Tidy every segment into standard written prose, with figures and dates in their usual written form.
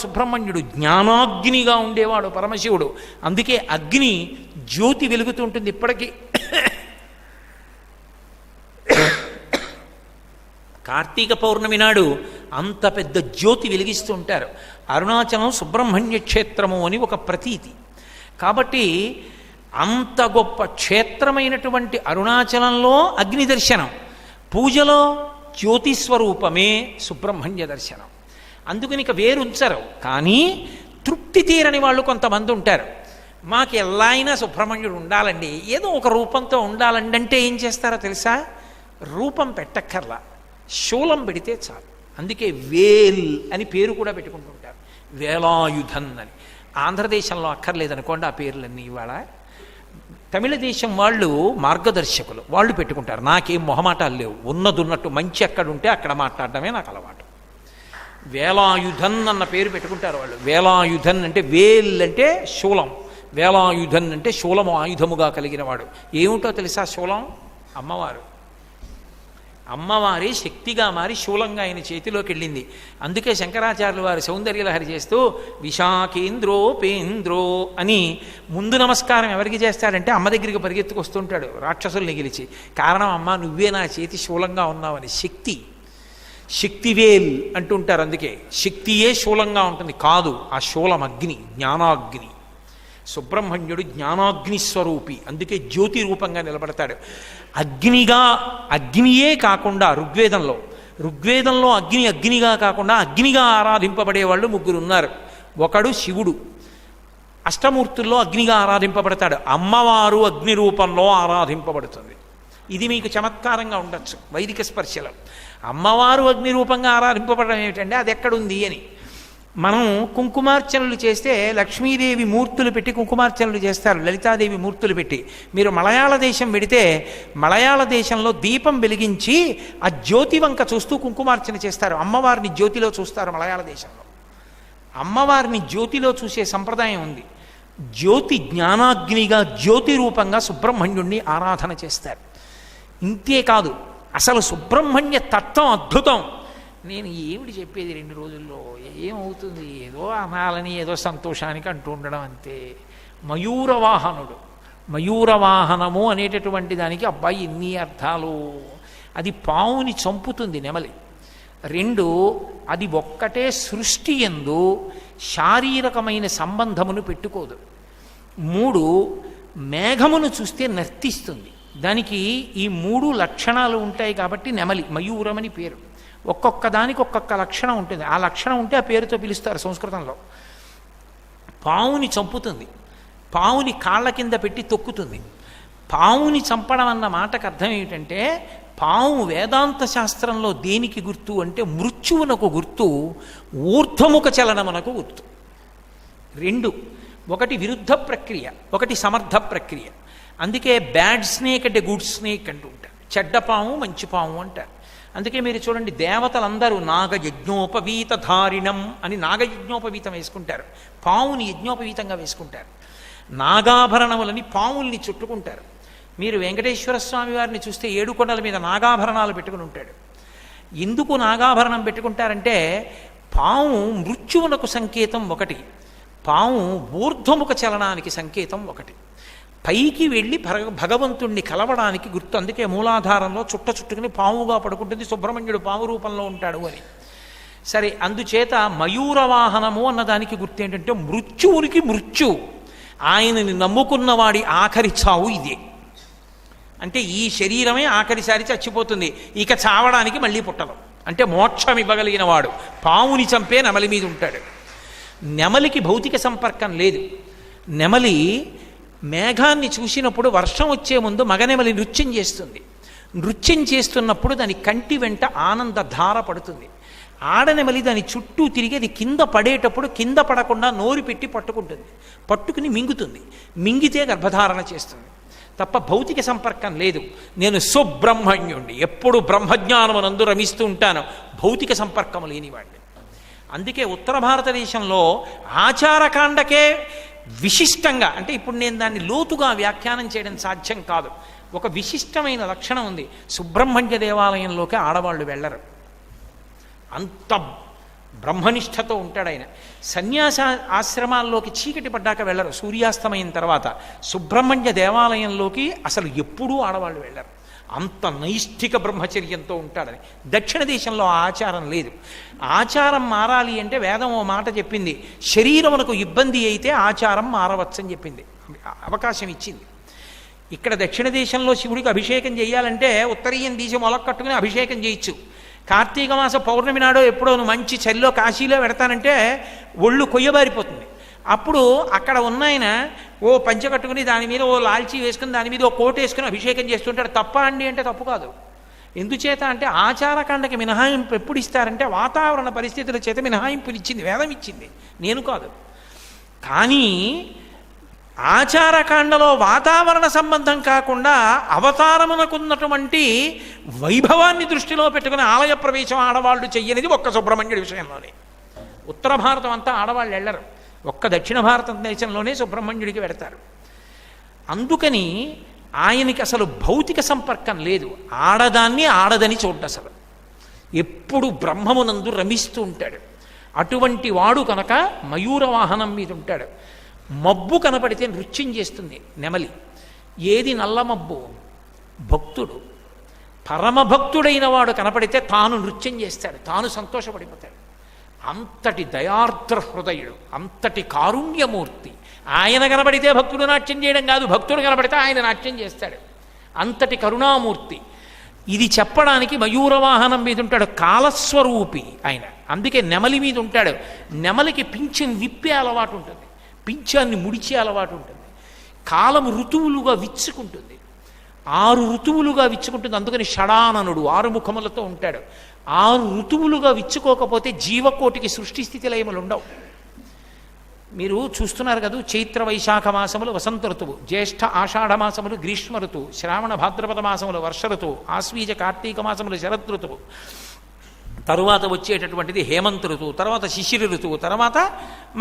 సుబ్రహ్మణ్యుడు జ్ఞానాగ్నిగా ఉండేవాడు పరమశివుడు. అందుకే అగ్ని జ్యోతి వెలుగుతుంటుంది ఇప్పటికీ. కార్తీక పౌర్ణమి నాడు అంత పెద్ద జ్యోతి వెలిగిస్తూ ఉంటారు. అరుణాచలం సుబ్రహ్మణ్య క్షేత్రము అని ఒక ప్రతీతి. కాబట్టి అంత గొప్ప క్షేత్రమైనటువంటి అరుణాచలంలో అగ్ని దర్శనం, పూజలో జ్యోతిస్వరూపమే సుబ్రహ్మణ్య దర్శనం. అందుకని ఇక వేరుంచరు. కానీ తృప్తి తీరని వాళ్ళు కొంతమంది ఉంటారు. మాకు ఎలా అయినా సుబ్రహ్మణ్యుడు ఉండాలండి, ఏదో ఒక రూపంతో ఉండాలండి అంటే ఏం చేస్తారో తెలుసా? రూపం పెట్టక్కర్లా, శూలం పెడితే చాలు. అందుకే వేల్ అని పేరు కూడా పెట్టుకుంటుంటారు, వేలాయుధన్ అని. ఆంధ్రదేశంలో అక్కర్లేదనుకోండి ఆ పేర్లన్నీ. ఇవాళ తమిళ దేశం వాళ్ళు మార్గదర్శకులు, వాళ్ళు పెట్టుకుంటారు. నాకేం మొహమాటాలు లేవు, ఉన్నదున్నట్టు మంచి ఎక్కడుంటే అక్కడ మాట్లాడడమే నాకు అలవాటు. వేలాయుధన్ అన్న పేరు పెట్టుకుంటారు వాళ్ళు. వేలాయుధన్ అంటే వేల్ అంటే శూలం, వేలాయుధన్ అంటే శూలము ఆయుధముగా కలిగిన వాడు. ఏమిటో తెలుసా శూలం? అమ్మవారు. అమ్మవారి శక్తిగా మారి శూలంగా ఆయన చేతిలోకి వెళ్ళింది. అందుకే శంకరాచార్యులు వారు సౌందర్యలహరి చేస్తూ విశాఖేంద్రోపేంద్రో అని ముందు నమస్కారం ఎవరికి చేస్తాడంటే అమ్మ దగ్గరికి పరిగెత్తుకొస్తుంటాడు రాక్షసుల్ని గెలిచి. కారణం అమ్మ నువ్వే నా చేతి శూలంగా ఉన్నావని. శక్తి, శక్తివేల్ అంటుంటారు. అందుకే శక్తియే శూలంగా ఉంటుంది. కాదు, ఆ శూలం అగ్ని, జ్ఞానాగ్ని. సుబ్రహ్మణ్యుడు జ్ఞానాగ్ని స్వరూపి, అందుకే జ్యోతి రూపంగా నిలబడతాడు. అగ్నిగా, అగ్నియే కాకుండా ఋగ్వేదంలో అగ్నిగా కాకుండా అగ్నిగా ఆరాధింపబడేవాళ్ళు ముగ్గురు ఉన్నారు. ఒకడు శివుడు, అష్టమూర్తుల్లో అగ్నిగా ఆరాధింపబడతాడు. అమ్మవారు అగ్ని రూపంలో ఆరాధింపబడుతుంది. ఇది మీకు చమత్కారంగా ఉండొచ్చు వైదిక స్పర్శలో. అమ్మవారు అగ్ని రూపంగా ఆరాధింపబడడం ఏమిటంటే అది ఎక్కడుంది అని. మనం కుంకుమార్చనలు చేస్తే లక్ష్మీదేవి మూర్తులు పెట్టి కుంకుమార్చనలు చేస్తారు, లలితాదేవి మూర్తులు పెట్టి. మీరు మలయాళ దేశం వెడితే మలయాళ దేశంలో దీపం వెలిగించి ఆ జ్యోతి వంక చూస్తూ కుంకుమార్చన చేస్తారు. అమ్మవారిని జ్యోతిలో చూస్తారు మలయాళ దేశంలో. అమ్మవారిని జ్యోతిలో చూసే సంప్రదాయం ఉంది. జ్యోతి జ్ఞానాగ్నిగా జ్యోతి రూపంగా సుబ్రహ్మణ్యుణ్ణి ఆరాధన చేస్తారు. ఇంతేకాదు, అసలు సుబ్రహ్మణ్య తత్వం అద్భుతం. నేను ఏమిటి చెప్పేది 2 రోజుల్లో, ఏమవుతుంది? ఏదో అనాలని, ఏదో సంతోషానికి అంటూ ఉండడం అంతే. మయూరవాహనుడు, మయూరవాహనము అనేటటువంటి దానికి అబ్బాయి ఇన్ని అర్థాలు. అది పావుని చంపుతుంది నెమలి. 2, అది ఒక్కటే సృష్టి యందు శారీరకమైన సంబంధమును పెట్టుకోదు. 3, మేఘమును చూస్తే నర్తిస్తుంది. దానికి ఈ 3 లక్షణాలు ఉంటాయి కాబట్టి నెమలి, మయూరమని పేరు. ఒక్కొక్క దానికి ఒక్కొక్క లక్షణం ఉంటుంది. ఆ లక్షణం ఉంటే ఆ పేరుతో పిలుస్తారు సంస్కృతంలో. పావుని చంపుతుంది, పావుని కాళ్ళ కింద పెట్టి తొక్కుతుంది. పావుని చంపడం అన్న మాటకు అర్థం ఏమిటంటే, పాము వేదాంత శాస్త్రంలో దేనికి గుర్తు అంటే మృత్యువునకు గుర్తు, ఊర్ధ్వముఖ చలనమునకు గుర్తు. 2, ఒకటి విరుద్ధ ప్రక్రియ, ఒకటి సమర్థ ప్రక్రియ. అందుకే బ్యాడ్ స్నేక్ అంటే గుడ్ స్నేక్ అంటూ ఉంటారు, చెడ్డ పాము మంచి పాము అంటారు. అందుకే మీరు చూడండి, దేవతలందరూ నాగయజ్ఞోపవీత ధారిణం అని నాగయజ్ఞోపవీతం వేసుకుంటారు, పావుని యజ్ఞోపవీతంగా వేసుకుంటారు. నాగాభరణములని పావుల్ని చుట్టుకుంటారు. మీరు వెంకటేశ్వర స్వామి వారిని చూస్తే 7 కొండల మీద నాగాభరణాలు పెట్టుకుని ఉంటాడు. ఎందుకు నాగాభరణం పెట్టుకుంటారంటే, పాము మృత్యువునకు సంకేతం ఒకటి, పాము ఊర్ధ్వముఖ చలనానికి సంకేతం ఒకటి, పైకి వెళ్ళి భగవంతుణ్ణి కలవడానికి గుర్తు. అందుకే మూలాధారంలో చుట్టుకుని పాముగా పడుకుంటుంది, సుబ్రహ్మణ్యుడు పాము రూపంలో ఉంటాడు అని. సరే, అందుచేత మయూరవాహనము అన్నదానికి గుర్తు ఏంటంటే మృత్యువునికి మృత్యు, ఆయనని నమ్ముకున్నవాడి ఆఖరి చావు ఇదే. అంటే ఈ శరీరమే ఆఖరిసారి చచ్చిపోతుంది, ఇక చావడానికి మళ్ళీ పుట్టదు. అంటే మోక్షం ఇవ్వగలిగిన వాడు పావుని చంపే నెమలి మీద ఉంటాడు. నెమలికి భౌతిక సంపర్కం లేదు. నెమలి మేఘాన్ని చూసినప్పుడు వర్షం వచ్చే ముందు మగనెమలి నృత్యం చేస్తుంది. నృత్యం చేస్తున్నప్పుడు దాని కంటి వెంట ఆనంద ధార పడుతుంది. ఆడనెమలి దాని చుట్టూ తిరిగి అది కింద పడేటప్పుడు కింద పడకుండా నోరు పెట్టి పట్టుకుంటుంది, పట్టుకుని మింగుతుంది. మింగితే గర్భధారణ చేస్తుంది తప్ప భౌతిక సంపర్కం లేదు. నేను సుబ్రహ్మణ్యుణ్ణి, ఎప్పుడు బ్రహ్మజ్ఞానమునందు రమిస్తూ ఉంటాను, భౌతిక సంపర్కము లేనివాడిని. అందుకే ఉత్తర భారతదేశంలో ఆచారకాండకే విశిష్టంగా, అంటే ఇప్పుడు నేను దాన్ని లోతుగా వ్యాఖ్యానం చేయడం సాధ్యం కాదు, ఒక విశిష్టమైన లక్షణం ఉంది. సుబ్రహ్మణ్య దేవాలయంలోకి ఆడవాళ్ళు వెళ్ళరు. అంత బ్రహ్మనిష్టతో ఉంటాడు ఆయన. సన్యాస ఆశ్రమాల్లోకి చీకటి పడ్డాక వెళ్ళరు, సూర్యాస్తమయం తర్వాత. సుబ్రహ్మణ్య దేవాలయంలోకి అసలు ఎప్పుడూ ఆడవాళ్ళు వెళ్ళరు, అంత నైష్ఠిక బ్రహ్మచర్యంతో ఉంటాడని. దక్షిణ దేశంలో ఆ ఆచారం లేదు. ఆచారం మారాలి అంటే వేదం ఓ మాట చెప్పింది, శరీరమునకు ఇబ్బంది అయితే ఆచారం మారవచ్చని చెప్పింది, అవకాశం ఇచ్చింది. ఇక్కడ దక్షిణ దేశంలో శివుడికి అభిషేకం చేయాలంటే ఉత్తరీయం తీసి మొలక్కట్టుకుని అభిషేకం చేయొచ్చు. కార్తీక మాస పౌర్ణమి నాడో ఎప్పుడో మంచి చలిలో కాశీలో పెడతానంటే ఒళ్ళు కొయ్యబారిపోతుంది. అప్పుడు అక్కడ ఉన్నాయన ఓ పంచె కట్టుకుని దాని మీద ఓ లాల్చీ వేసుకుని దాని మీద ఓ కోట్ వేసుకుని అభిషేకం చేస్తుంటాడు. తప్ప అండి అంటే తప్పు కాదు. ఎందుచేత అంటే ఆచారకాండకి మినహాయింపు ఎప్పుడు ఇస్తారంటే వాతావరణ పరిస్థితుల చేత మినహాయింపునిచ్చింది, వేదం ఇచ్చింది, నేను కాదు. కానీ ఆచారకాండలో వాతావరణ సంబంధం కాకుండా అవతారమునకున్నటువంటి వైభవాన్ని దృష్టిలో పెట్టుకుని ఆలయ ప్రవేశం ఆడవాళ్ళు చెయ్యనిది ఒక్క సుబ్రహ్మణ్యుడి విషయంలోనే. ఉత్తర భారతం అంతా ఆడవాళ్ళు వెళ్ళరు, ఒక్క దక్షిణ భారతదేశంలోనే సుబ్రహ్మణ్యుడికి వెడతారు. అందుకని ఆయనకి అసలు భౌతిక సంపర్కం లేదు, ఆడదాన్ని ఆడదని చూడ్డు, అసలు ఎప్పుడు బ్రహ్మమునందు రమిస్తూ ఉంటాడు. అటువంటి వాడు కనుక మయూర వాహనం మీద ఉంటాడు. మబ్బు కనపడితే నృత్యం చేస్తుంది నెమలి. ఏది నల్ల మబ్బు? భక్తుడు, పరమభక్తుడైన వాడు కనపడితే తాను నృత్యం చేస్తాడు, తాను సంతోషపడిపోతాడు. అంతటి దయార్ద్ర హృదయుడు, అంతటి కారుణ్యమూర్తి. ఆయన కనబడితే భక్తుడు నాట్యం చేయడం కాదు, భక్తుడు కనబడితే ఆయన నాట్యం చేస్తాడు. అంతటి కరుణామూర్తి. ఇది చెప్పడానికి మయూరవాహనం మీద ఉంటాడు, కాలస్వరూపి ఆయన. అందుకే నెమలి మీద ఉంటాడు. నెమలికి పింఛం విప్పే అలవాటు ఉంటుంది, పింఛాన్ని ముడిచే అలవాటు ఉంటుంది. కాలము ఋతువులుగా విచ్చుకుంటుంది, 6 ఋతువులుగా విచ్చుకుంటుంది. అందుకని షడాననుడు 6 ముఖములతో ఉంటాడు. 6 ఋతువులుగా విచ్చుకోకపోతే జీవకోటికి సృష్టి స్థితి లయములు ఉండవు. మీరు చూస్తున్నారు కదా, చైత్ర వైశాఖ మాసములు వసంత ఋతువు, జ్యేష్ఠ ఆషాఢ మాసములు గ్రీష్మ ఋతువు, శ్రావణ భాద్రపద మాసములు వర్ష ఋతువు, ఆశ్వీజ కార్తీక మాసములు శరద్ ఋతువు, తరువాత వచ్చేటటువంటిది హేమంత ఋతువు, తర్వాత శిశిర ఋతువు, తర్వాత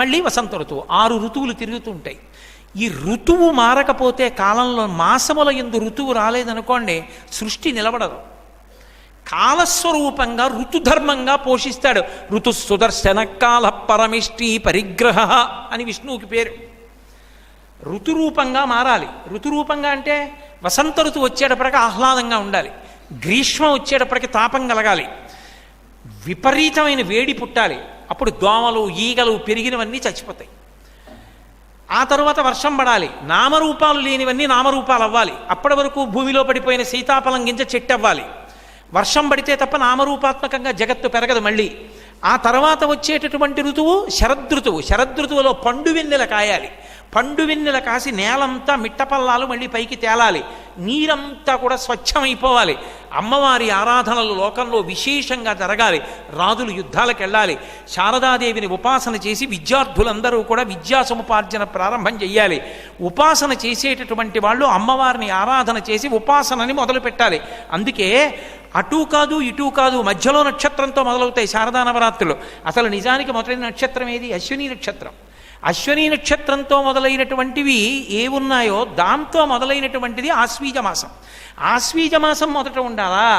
మళ్ళీ వసంత ఋతువు. 6 ఋతువులు తిరుగుతూ ఉంటాయి. ఈ ఋతువు మారకపోతే కాలంలో మాసముల యందు ఋతువు రాలేదనుకోండి, సృష్టి నిలబడదు. కాలస్వరూపంగా ఋతుధర్మంగా పోషిస్తాడు. ఋతు సుదర్శన కాల పరమిష్టి పరిగ్రహ అని విష్ణువుకి పేరు. ఋతురూపంగా మారాలి. ఋతురూపంగా అంటే వసంత ఋతువు వచ్చేటప్పటికి ఆహ్లాదంగా ఉండాలి, గ్రీష్మం వచ్చేటప్పటికి తాపం కలగాలి, విపరీతమైన వేడి పుట్టాలి. అప్పుడు దోమలు ఈగలు పెరిగినవన్నీ చచ్చిపోతాయి. ఆ తరువాత వర్షం పడాలి, నామరూపాలు లేనివన్నీ నామరూపాలు అవ్వాలి. అప్పటి వరకు భూమిలో పడిపోయిన సీతాఫలం గింజ చెట్టు అవ్వాలి. వర్షం పడితే తప్ప నామరూపాత్మకంగా జగత్తు పెరగదు మళ్ళీ. ఆ తర్వాత వచ్చేటటువంటి ఋతువు శరదృతువు. శరదృతువులో పండు వెన్నెల కాయాలి. పండు వెన్నెల కాసి నేలంతా మిట్టపల్లాలు మళ్ళీ పైకి తేలాలి, నీరంతా కూడా స్వచ్ఛమైపోవాలి. అమ్మవారి ఆరాధనలు లోకంలో విశేషంగా జరగాలి. రాజులు యుద్ధాలకు వెళ్ళాలి. శారదాదేవిని ఉపాసన చేసి విద్యార్థులందరూ కూడా విద్యా సముపార్జన ప్రారంభం చెయ్యాలి. ఉపాసన చేసేటటువంటి వాళ్ళు అమ్మవారిని ఆరాధన చేసి ఉపాసనని మొదలు పెట్టాలి. అందుకే అటూ కాదు ఇటూ కాదు, మధ్యలో నక్షత్రంతో మొదలవుతాయి శారదా నవరాత్రులు. అసలు నిజానికి మొదలైన నక్షత్రం ఏది? అశ్విని నక్షత్రం. అశ్విని నక్షత్రంతో మొదలైనటువంటివి ఏవున్నాయో దాంతో మొదలైనటువంటిది ఆశ్వీజ మాసం. ఆశ్వీజ మాసం మొదట ఉండాలా?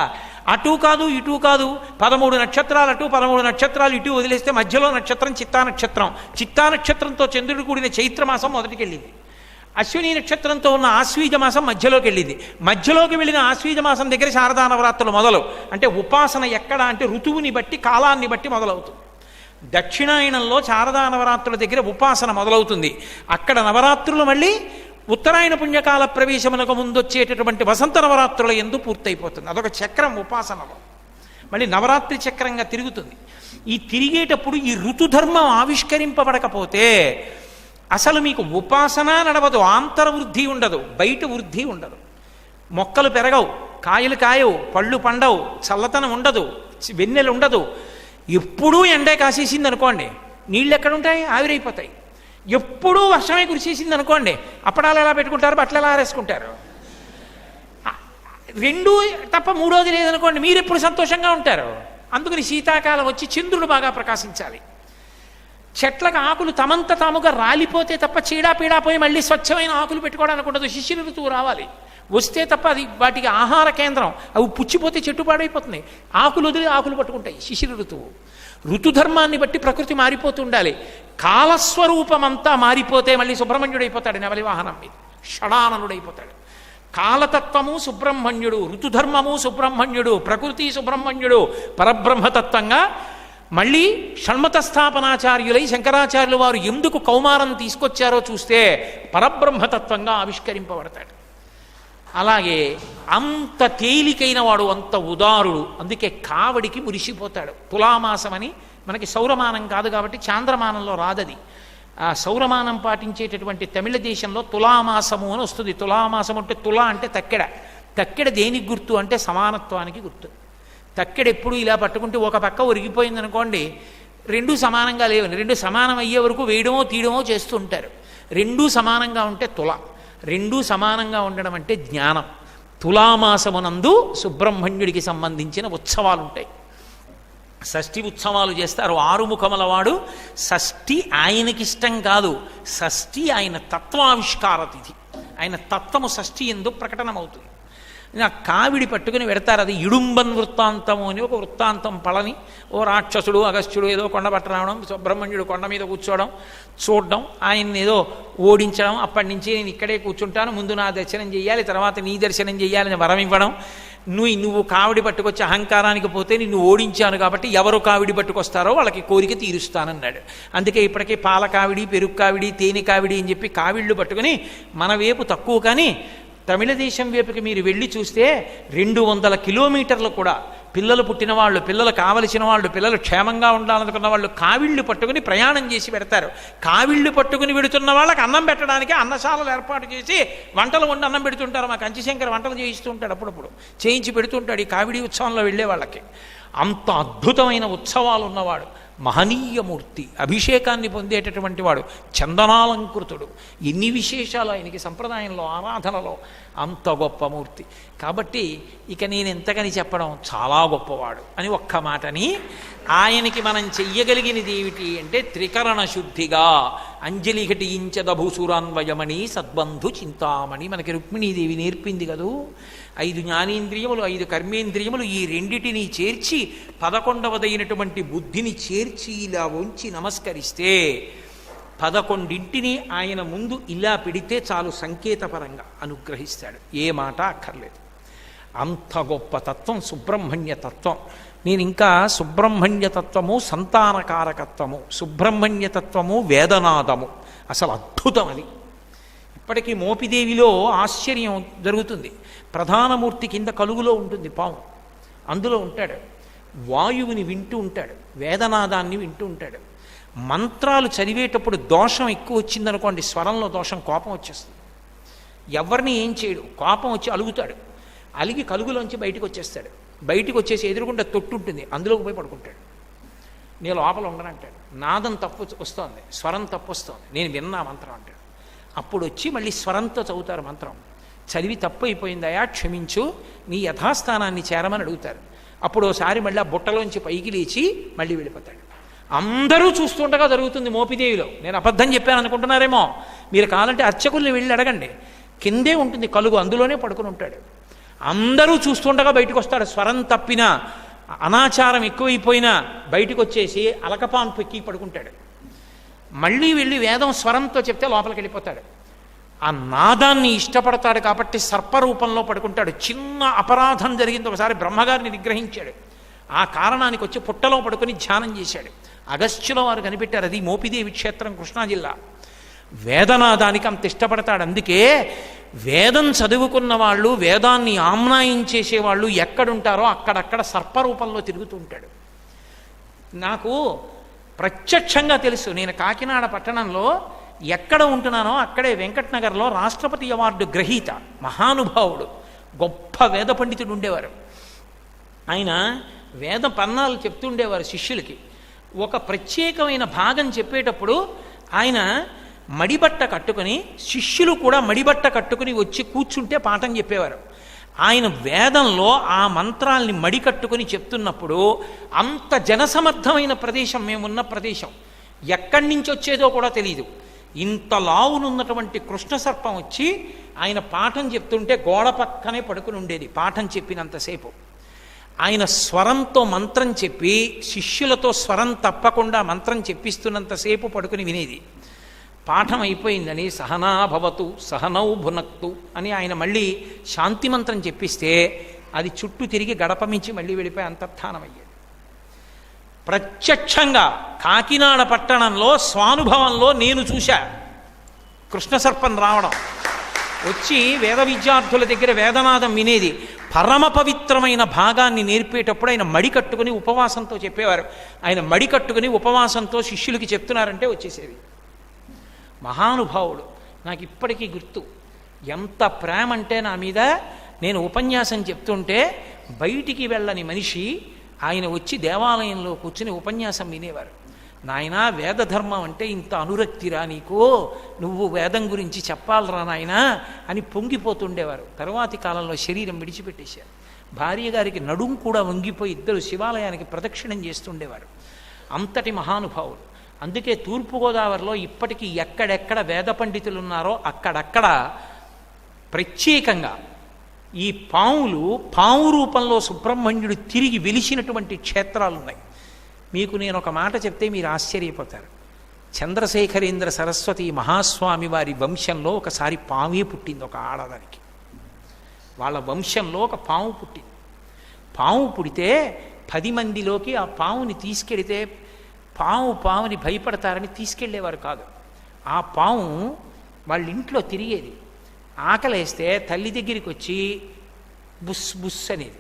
అటూ కాదు ఇటూ కాదు, 13 నక్షత్రాలు అటు 13 నక్షత్రాలు ఇటు వదిలేస్తే మధ్యలో నక్షత్రం చిత్తా నక్షత్రం. చిత్తా నక్షత్రంతో చంద్రుడు కూడిన చైత్రమాసం మొదటికి వెళ్ళింది. అశ్విని నక్షత్రంతో ఉన్న ఆశ్వీజ మాసం మధ్యలోకి వెళ్ళింది. మధ్యలోకి వెళ్ళిన ఆశ్వీజ మాసం దగ్గర శారదా నవరాత్రులు మొదలు. అంటే ఉపాసన ఎక్కడ అంటే ఋతువుని బట్టి కాలాన్ని బట్టి మొదలవుతుంది. దక్షిణాయనంలో శారదా నవరాత్రుల దగ్గర ఉపాసన మొదలవుతుంది. అక్కడ నవరాత్రులు మళ్ళీ ఉత్తరాయణ పుణ్యకాల ప్రవేశమునకు ముందు వచ్చేటటువంటి వసంత నవరాత్రుల యందు పూర్తయిపోతుంది. అదొక చక్రం ఉపాసనలో, మళ్ళీ నవరాత్రి చక్రంగా తిరుగుతుంది. ఈ తిరిగేటప్పుడు ఈ ఋతుధర్మం ఆవిష్కరింపబడకపోతే అసలు మీకు ఉపాసన నడవదు, ఆంతరవృద్ధి ఉండదు, బయట వృద్ధి ఉండదు. మొక్కలు పెరగవు, కాయలు కాయవు, పళ్ళు పండవు, చల్లతనం ఉండదు, వెన్నెలు ఉండదు. ఎప్పుడూ ఎండే కాసేసింది అనుకోండి, నీళ్ళు ఎక్కడుంటాయి? ఆవిరైపోతాయి. ఎప్పుడూ వర్షమే కురిసేసింది అనుకోండి, అప్పడాలు ఎలా పెట్టుకుంటారు, బట్టలు ఎలా ఆరేసుకుంటారు? రెండూ తప్ప మూడోది లేదనుకోండి, మీరు ఎప్పుడు సంతోషంగా ఉంటారు? అందుకని శీతాకాలం వచ్చి చంద్రుడు బాగా ప్రకాశించాలి. చెట్లకు ఆకులు తమంత తాముగా రాలిపోతే తప్ప చీడా పోయి మళ్ళీ స్వచ్ఛమైన ఆకులు పెట్టుకోవడానికి ఉండదు. శిశిర ఋతువు రావాలి, వస్తే తప్ప అది వాటికి ఆహార కేంద్రం. అవి పుచ్చిపోతే చెట్టు పాడైపోతుంది, ఆకులు వదిలి ఆకులు పట్టుకుంటాయి. శిశిర ఋతువు. ఋతుధర్మాన్ని బట్టి ప్రకృతి మారిపోతుండాలి. కాలస్వరూపమంతా మారిపోతే మళ్ళీ సుబ్రహ్మణ్యుడైపోతాడు, నెమలి వాహనం మీద షడాననుడైపోతాడు. కాలతత్వము సుబ్రహ్మణ్యుడు, ఋతుధర్మము సుబ్రహ్మణ్యుడు, ప్రకృతి సుబ్రహ్మణ్యుడు, పరబ్రహ్మతత్వంగా మళ్ళీ షణ్మత స్థాపనాచార్యులై శంకరాచార్యులు వారు ఎందుకు కౌమారం తీసుకొచ్చారో చూస్తే పరబ్రహ్మతత్వంగా ఆవిష్కరింపబడతాడు. అలాగే అంత తేలికైన వాడు, అంత ఉదారుడు. అందుకే కావడికి మురిసిపోతాడు. తులామాసమని మనకి సౌరమానం కాదు కాబట్టి చాంద్రమానంలో రాదది. ఆ సౌరమానం పాటించేటటువంటి తమిళ దేశంలో తులామాసము అని వస్తుంది. తులామాసం అంటే తులా అంటే తక్కెడ. తక్కెడ దేనికి గుర్తు అంటే సమానత్వానికి గుర్తు. తక్కెడ ఎప్పుడు ఇలా పట్టుకుంటే ఒక పక్క ఒరిగిపోయింది అనుకోండి, రెండూ సమానంగా లేవని, రెండు సమానం అయ్యే వరకు వేయడమో తీయడమో చేస్తూ ఉంటారు. రెండూ సమానంగా ఉంటే తుల. రెండూ సమానంగా ఉండడం అంటే జ్ఞానం. తులామాసమునందు సుబ్రహ్మణ్యుడికి సంబంధించిన ఉత్సవాలు ఉంటాయి. షష్ఠి ఉత్సవాలు చేస్తారు. ఆరుముఖములవాడు షష్ఠి ఆయనకిష్టం కాదు, షష్ఠి ఆయన తత్వావిష్కార తిథి. ఆయన తత్వము షష్ఠి ఎందు ప్రకటనమవుతుంది. కావిడి పట్టుకుని పెడతారు. అది ఇడుంబన్ వృత్తాంతము అని ఒక వృత్తాంతం. పళని ఓ రాక్షసుడు అగస్త్యుడు ఏదో కొండ పట్ట రావడం, సుబ్రహ్మణ్యుడు కొండ మీద కూర్చోవడం, చూడడం, ఆయన్ని ఏదో ఓడించడం. అప్పటి నుంచి నేను ఇక్కడే కూర్చుంటాను, ముందు నా దర్శనం చేయాలి, తర్వాత నీ దర్శనం చేయాలని వరం ఇవ్వడం. నువ్వు కావిడి పట్టుకొచ్చి అహంకారానికి పోతే నిన్ను ఓడించాను కాబట్టి ఎవరు కావిడి పట్టుకొస్తారో వాళ్ళకి కోరిక తీరుస్తానన్నాడు. అందుకే ఇప్పటికే పాల కావిడి, పెరుగు కావిడి, తేనె కావిడి అని చెప్పి కావిళ్ళు పట్టుకుని మన వైపు తక్కువ. కానీ తమిళ దేశం వైపుకి మీరు వెళ్ళి చూస్తే 200 కిలోమీటర్లు కూడా పిల్లలు పుట్టిన వాళ్ళు, పిల్లలు కావలసిన వాళ్ళు, పిల్లలు క్షేమంగా ఉండాలనుకున్న వాళ్ళు కావిళ్ళు పట్టుకుని ప్రయాణం చేసి పెడతారు. కావిళ్ళు పట్టుకుని పెడుతున్న వాళ్ళకి అన్నం పెట్టడానికి అన్నశాలలు ఏర్పాటు చేసి వంటలు వండి అన్నం పెడుతుంటారు. మా కంచిశంకర్ వంటలు చేయిస్తూ ఉంటాడు, అప్పుడప్పుడు చేయించి పెడుతుంటాడు ఈ కావిడి ఉత్సవంలో వెళ్ళే వాళ్ళకి. అంత అద్భుతమైన ఉత్సవాలు ఉన్నవాడు, మహనీయమూర్తి, అభిషేకాన్ని పొందేటటువంటి వాడు, చందనాలంకృతుడు. ఎన్ని విశేషాలు ఆయనకి సంప్రదాయంలో, ఆరాధనలో. అంత గొప్ప మూర్తి. కాబట్టి ఇక నేను ఎంతకని చెప్పడం, చాలా గొప్పవాడు అని ఒక్క మాటని. ఆయనకి మనం చెయ్యగలిగినది ఏమిటి అంటే త్రికరణ శుద్ధిగా అంజలి ఘటించదభూసురాన్వయమణి సద్బంధు చింతామణి మనకి రుక్మిణీదేవి నేర్పింది కదూ. 5 జ్ఞానేంద్రియములు, 5 కర్మేంద్రియములు, ఈ రెండిటిని చేర్చి 11వదైనటువంటి బుద్ధిని చేర్చి ఇలా ఉంచి నమస్కరిస్తే 11ంటిని ఆయన ముందు ఇలా పెడితే చాలు, సంకేతపరంగా అనుగ్రహిస్తాడు. ఏ మాట అక్కర్లేదు. అంత గొప్ప తత్వం సుబ్రహ్మణ్య తత్వం. నేను ఇంకా సుబ్రహ్మణ్య తత్వము సంతానకారకత్వము, సుబ్రహ్మణ్య తత్వము వేదనాదము, అసలు అద్భుతం అది. ఇప్పటికీ మోపిదేవిలో ఆశ్చర్యం జరుగుతుంది. ప్రధానమూర్తి కింద కలుగులో ఉంటుంది పాము, అందులో ఉంటాడు. వాయువుని వింటూ ఉంటాడు, వేదనాదాన్ని వింటూ ఉంటాడు. మంత్రాలు చదివేటప్పుడు దోషం ఎక్కువ వచ్చిందనుకోండి, స్వరంలో దోషం, కోపం వచ్చేస్తుంది. ఎవరిని ఏం చేయడు, కోపం వచ్చి అలుగుతాడు. అలిగి కలుగులోంచి బయటికి వచ్చేస్తాడు. బయటికి వచ్చేసి ఎదురుగుండా తొట్టు ఉంటుంది, అందులోకి పోయి పడుకుంటాడు. నేను లోపల ఉండనంటాడు. నాదం తప్పు వస్తోంది, స్వరం తప్పు వస్తోంది, నేను విన్నా మంత్రం అంటాడు. అప్పుడు వచ్చి మళ్ళీ స్వరంతో చదువుతారు మంత్రం. చదివి తప్పు అయిపోయిందయా క్షమించు, నీ యథాస్థానాన్ని చేరమని అడుగుతారు. అప్పుడు ఒకసారి మళ్ళీ ఆ బుట్టలోంచి పైకి లేచి మళ్ళీ వెళ్ళిపోతాడు. అందరూ చూస్తుండగా జరుగుతుంది మోపిదేవిలో. నేను అబద్ధం చెప్పాను అనుకుంటున్నారేమో. మీరు కావాలంటే అర్చకుల్ని వెళ్ళి అడగండి, కిందే ఉంటుంది కలుగు, అందులోనే పడుకుని ఉంటాడు. అందరూ చూస్తుండగా బయటకు వస్తాడు. స్వరం తప్పినా, అనాచారం ఎక్కువైపోయినా బయటకు వచ్చేసి అలకపాన్ పెక్కి పడుకుంటాడు. మళ్ళీ వెళ్ళి వేదం స్వరంతో చెప్తే లోపలికి వెళ్ళిపోతాడు. ఆ నాదాన్ని ఇష్టపడతాడు కాబట్టి సర్పరూపంలో పడుకుంటాడు. చిన్న అపరాధం జరిగింది, ఒకసారి బ్రహ్మగారిని నిగ్రహించాడు. ఆ కారణానికి వచ్చి పుట్టలో పడుకొని ధ్యానం చేశాడు. అగస్త్యుల వారు కనిపెట్టారు, అది మోపిదేవి క్షేత్రం, కృష్ణా జిల్లా. వేదనాదానికి అంత ఇష్టపడతాడు. అందుకే వేదం చదువుకున్న వాళ్ళు, వేదాన్ని ఆమ్నాయించేసేవాళ్ళు ఎక్కడుంటారో అక్కడక్కడ సర్పరూపంలో తిరుగుతూ ఉంటాడు. నాకు ప్రత్యక్షంగా తెలుసు. నేను కాకినాడ పట్టణంలో ఎక్కడ ఉంటున్నానో అక్కడే వెంకటనగర్లో రాష్ట్రపతి అవార్డు గ్రహీత మహానుభావుడు, గొప్ప వేద పండితుడు ఉండేవారు. ఆయన వేద పన్నాలు చెప్తుండేవారు శిష్యులకి. ఒక ప్రత్యేకమైన భాగం చెప్పేటప్పుడు ఆయన మడిబట్ట కట్టుకుని, శిష్యులు కూడా మడిబట్ట కట్టుకుని వచ్చి కూర్చుంటే పాఠం చెప్పేవారు. ఆయన వేదంలో ఆ మంత్రాల్ని మడి కట్టుకుని చెప్తున్నప్పుడు అంత జనసమర్థమైన ప్రదేశం, మేమున్న ప్రదేశం, ఎక్కడి నుంచి వచ్చేదో కూడా తెలియదు. ఇంత లావునున్నటువంటి కృష్ణ సర్పం వచ్చి ఆయన పాఠం చెప్తుంటే గోడ పక్కనే పడుకుని ఉండేది పాఠం చెప్పినంతసేపు. ఆయన స్వరంతో మంత్రం చెప్పి శిష్యులతో స్వరం తప్పకుండా మంత్రం చెప్పిస్తున్నంతసేపు పడుకుని వినేది. పాఠం అయిపోయిందని సహనాభవతు సహనౌ భునక్తు అని ఆయన మళ్ళీ శాంతి మంత్రం చెప్పిస్తే అది చుట్టూ తిరిగి గడప మించి మళ్ళీ వెళ్ళిపోయి అంతర్ధానం అయ్యేది. ప్రత్యక్షంగా కాకినాడ పట్టణంలో స్వానుభవంలో నేను చూశా కృష్ణ సర్పం రావడం. వచ్చి వేద విద్యార్థుల దగ్గర వేదనాదం వినేది. పరమ పవిత్రమైన భాగాన్ని నేర్పేటప్పుడు ఆయన మడి కట్టుకుని ఉపవాసంతో చెప్పేవారు. ఆయన మడి కట్టుకుని ఉపవాసంతో శిష్యులకి చెప్తున్నారంటే వచ్చేసేది. మహానుభావుడు. నాకు ఇప్పటికీ గుర్తు. ఎంత ప్రేమ అంటే నా మీద. నేను ఉపన్యాసం చెప్తుంటే బయటికి వెళ్ళని మనిషి ఆయన వచ్చి దేవాలయంలో కూర్చుని ఉపన్యాసం వినేవారు. నాయనా వేదధర్మం అంటే ఇంత అనురక్తిరా నీకు, నువ్వు వేదం గురించి చెప్పాలరా నాయనా అని పొంగిపోతుండేవారు. తరువాతి కాలంలో శరీరం విడిచిపెట్టేశారు. భార్య గారికి నడుం కూడా వంగిపోయి ఇద్దరు శివాలయానికి ప్రదక్షిణం చేస్తుండేవారు. అంతటి మహానుభావులు. అందుకే తూర్పుగోదావరిలో ఇప్పటికీ ఎక్కడెక్కడ వేద పండితులు ఉన్నారో అక్కడక్కడ ప్రత్యేకంగా ఈ పాము రూపంలో సుబ్రహ్మణ్యుడు తిరిగి వెలిసినటువంటి క్షేత్రాలు ఉన్నాయి. మీకు నేను ఒక మాట చెప్తే మీరు ఆశ్చర్యపోతారు. చంద్రశేఖరేంద్ర సరస్వతి మహాస్వామి వారి వంశంలో ఒకసారి పామే పుట్టింది. ఒక ఆడదానికి వాళ్ళ వంశంలో ఒక పాము పుట్టింది. పాము పుడితే 10 మందిలోకి ఆ పాముని తీసుకెడితే పాముని భయపడతారని తీసుకెళ్లేవారు కాదు. ఆ పాము వాళ్ళ ఇంట్లో తిరిగేది. ఆకలేస్తే తల్లి దగ్గరికి వచ్చి బుస్ బుస్ అనేది.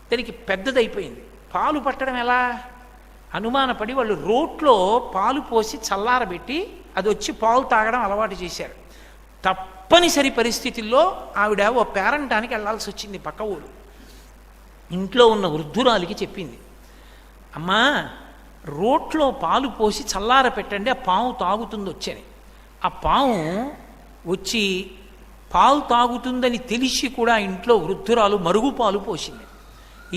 దానికి పెద్దదైపోయింది. పాలు పట్టడం ఎలా అనుమానపడి వాళ్ళు రోట్లో పాలు పోసి చల్లారబెట్టి అది వచ్చి పాలు తాగడం అలవాటు చేశారు. తప్పనిసరి పరిస్థితుల్లో ఆవిడ ఓ పేరంటానికి వెళ్లాల్సి వచ్చింది. పక్క ఊరు. ఇంట్లో ఉన్న వృద్ధురాలికి చెప్పింది, అమ్మా రోట్లో పాలు పోసి చల్లార పెట్టండి, ఆ పాము తాగుతుంది వచ్చని. ఆ పాము వచ్చి పాలు తాగుతుందని తెలిసి కూడా ఇంట్లో వృద్ధురాలు మరుగు పాలు పోసింది.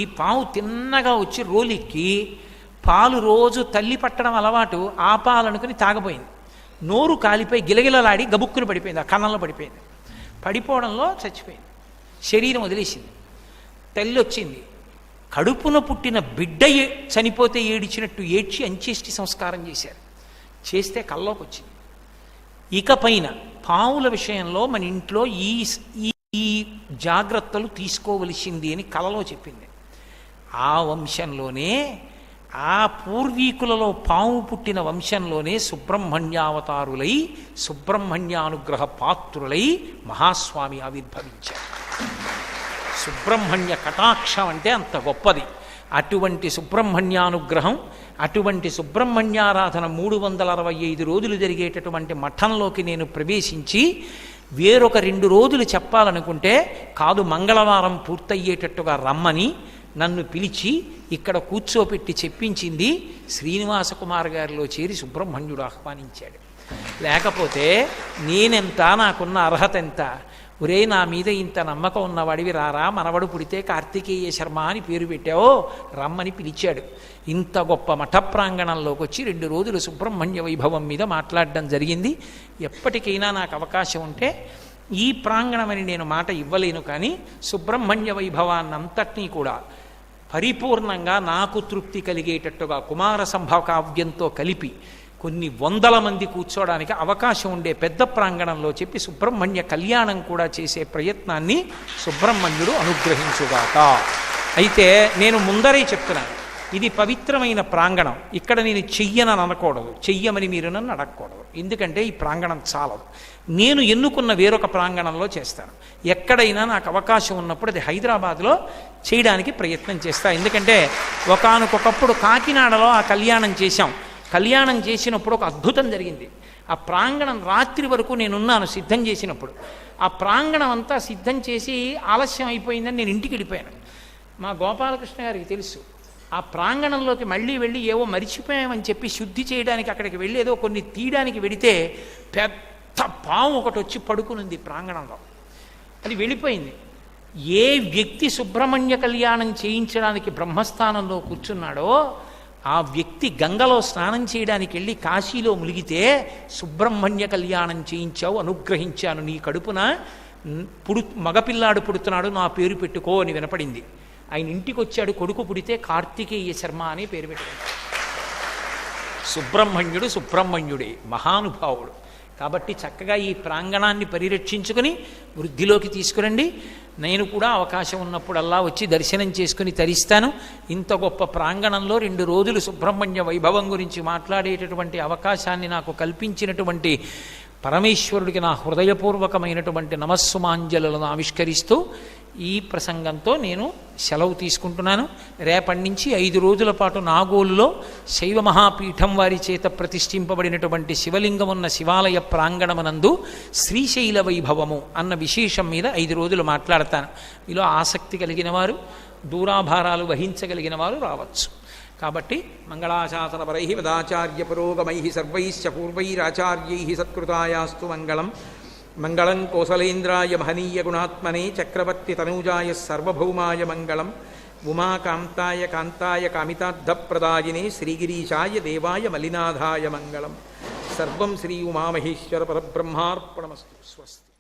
ఈ పాము తిన్నగా వచ్చి రోలిక్కి పాలు రోజు తల్లి పట్టడం అలవాటు, ఆ పాలనుకుని తాగపోయింది. నోరు కాలిపోయి గిలగిలలాడి గబుక్కుని పడిపోయింది. ఆ కన్నంలో పడిపోయింది. పడిపోవడంలో చచ్చిపోయింది. శరీరం వదిలేసింది. తల్లి వచ్చింది. కడుపున పుట్టిన బిడ్డ చనిపోతే ఏడిచినట్టు ఏడ్చి అంత్యేష్టి సంస్కారం చేశారు. చేస్తే కల్లోకి వచ్చింది. ఇకపైన పావుల విషయంలో మన ఇంట్లో ఈ జాగ్రత్తలు తీసుకోవలసింది అని కలలో చెప్పింది. ఆ వంశంలోనే, ఆ పూర్వీకులలో పాము పుట్టిన వంశంలోనే సుబ్రహ్మణ్యావతారులై సుబ్రహ్మణ్యానుగ్రహ పాత్రులై మహాస్వామి ఆవిర్భవించారు. సుబ్రహ్మణ్య కటాక్షం అంటే అంత గొప్పది. అటువంటి సుబ్రహ్మణ్యానుగ్రహం, అటువంటి సుబ్రహ్మణ్యారాధన 365 రోజులు జరిగేటటువంటి మఠంలోకి నేను ప్రవేశించి వేరొక 2 రోజులు చెప్పాలనుకుంటే కాదు, మంగళవారం పూర్తయ్యేటట్టుగా రమ్మని నన్ను పిలిచి ఇక్కడ కూర్చోపెట్టి చెప్పించింది శ్రీనివాస కుమార్ గారిలో చేరి సుబ్రహ్మణ్యుడు ఆహ్వానించాడు. లేకపోతే నేనెంత, నాకున్న అర్హత ఎంత? ఒరే, నా మీద ఇంత నమ్మకం ఉన్నవాడివి రారా, మనవడు పుడితే కార్తికేయ శర్మ అని పేరు పెట్టావో రమ్మని పిలిచాడు. ఇంత గొప్ప మఠ ప్రాంగణంలోకి వచ్చి 2 రోజులు సుబ్రహ్మణ్య వైభవం మీద మాట్లాడడం జరిగింది. ఎప్పటికైనా నాకు అవకాశం ఉంటే ఈ ప్రాంగణమని నేను మాట ఇవ్వలేను, కానీ సుబ్రహ్మణ్య వైభవాన్నంతటినీ కూడా పరిపూర్ణంగా నాకు తృప్తి కలిగేటట్టుగా కుమార సంభవ కావ్యంతో కలిపి కొన్ని 100 మంది కూర్చోవడానికి అవకాశం ఉండే పెద్ద ప్రాంగణంలో చెప్పి సుబ్రహ్మణ్య కళ్యాణం కూడా చేసే ప్రయత్నాన్ని సుబ్రహ్మణ్యుడు అనుగ్రహించుగాక. అయితే నేను ముందరే చెప్తున్నాను, ఇది పవిత్రమైన ప్రాంగణం. ఇక్కడ నేను చెయ్యనని అనకూడదు, చెయ్యమని మీరు నన్ను అడగకూడదు. ఎందుకంటే ఈ ప్రాంగణం చాలదు. నేను ఎన్నుకున్న వేరొక ప్రాంగణంలో చేస్తాను. ఎక్కడైనా నాకు అవకాశం ఉన్నప్పుడు అది హైదరాబాద్లో చేయడానికి ప్రయత్నం చేస్తాను. ఎందుకంటే ఒకానొకప్పుడు కాకినాడలో ఆ కళ్యాణం చేశాం. కళ్యాణం చేసినప్పుడు ఒక అద్భుతం జరిగింది. ఆ ప్రాంగణం రాత్రి వరకు నేనున్నాను సిద్ధం చేసినప్పుడు. ఆ ప్రాంగణం అంతా సిద్ధం చేసి ఆలస్యం అయిపోయిందని నేను ఇంటికి వెళ్ళిపోయాను. మా గోపాలకృష్ణ గారికి తెలుసు. ఆ ప్రాంగణంలోకి మళ్ళీ వెళ్ళి ఏవో మరిచిపోయామని చెప్పి శుద్ధి చేయడానికి అక్కడికి వెళ్ళి ఏదో కొన్ని తీయడానికి వెడితే పెద్ద పాము ఒకటి వచ్చి పడుకునుంది ప్రాంగణంలో. అది వెళ్ళిపోయింది. ఏ వ్యక్తి సుబ్రహ్మణ్య కళ్యాణం చేయించడానికి బ్రహ్మస్థానంలో కూర్చున్నాడో ఆ వ్యక్తి గంగలో స్నానం చేయడానికి వెళ్ళి కాశీలో మునిగితే సుబ్రహ్మణ్య కళ్యాణం చేయించావు, అనుగ్రహించాను, నీ కడుపున మగపిల్లాడు పుడుతున్నాడు, నా పేరు పెట్టుకో అని వినపడింది. ఆయన ఇంటికి వచ్చాడు, కొడుకు పుడితే కార్తికేయ శర్మ అని పేరు పెట్టాడు. సుబ్రహ్మణ్యుడు సుబ్రహ్మణ్యుడే, మహానుభావుడు. కాబట్టి చక్కగా ఈ ప్రాంగణాన్ని పరిరక్షించుకుని వృద్ధిలోకి తీసుకురండి. నేను కూడా అవకాశం ఉన్నప్పుడల్లా వచ్చి దర్శనం చేసుకుని తరిస్తాను. ఇంత గొప్ప ప్రాంగణంలో 2 రోజులు సుబ్రహ్మణ్య వైభవం గురించి మాట్లాడేటటువంటి అవకాశాన్ని నాకు కల్పించినటువంటి పరమేశ్వరుడికి నా హృదయపూర్వకమైనటువంటి నమస్సుమాంజలను ఆవిష్కరిస్తూ ఈ ప్రసంగంతో నేను సెలవు తీసుకుంటున్నాను. రేపటి నుంచి 5 రోజుల పాటు నాగోలులో శైవ మహాపీఠం వారి చేత ప్రతిష్ఠింపబడినటువంటి శివలింగం ఉన్న శివాలయ ప్రాంగణమనందు శ్రీశైల వైభవము అన్న విశేషం మీద 5 రోజులు మాట్లాడతాను. మీలో ఆసక్తి కలిగిన వారు, దూరాభారాలు వహించగలిగిన వారు రావచ్చు. కాబట్టి మంగళాశాసనపరై వదాచార్య పురోగమై సర్వైశ్చ పూర్వైరాచార్యై సత్కృతాయాస్తు మంగళం. మంగళం కోసలేంద్రాయ మహనీయ గుణాత్మనే చక్రవర్తి తనూజాయ సర్వభౌమాయ మంగళం. ఉమాకాంతాయ కాంతాయ కామితార్థప్రదాయినే శ్రీగిరీశాయ దేవాయ మలినాథాయ మంగళం. సర్వం శ్రీ ఉమామహేశ్వర పరబ్రహ్మార్పణమస్తు. స్వస్తి.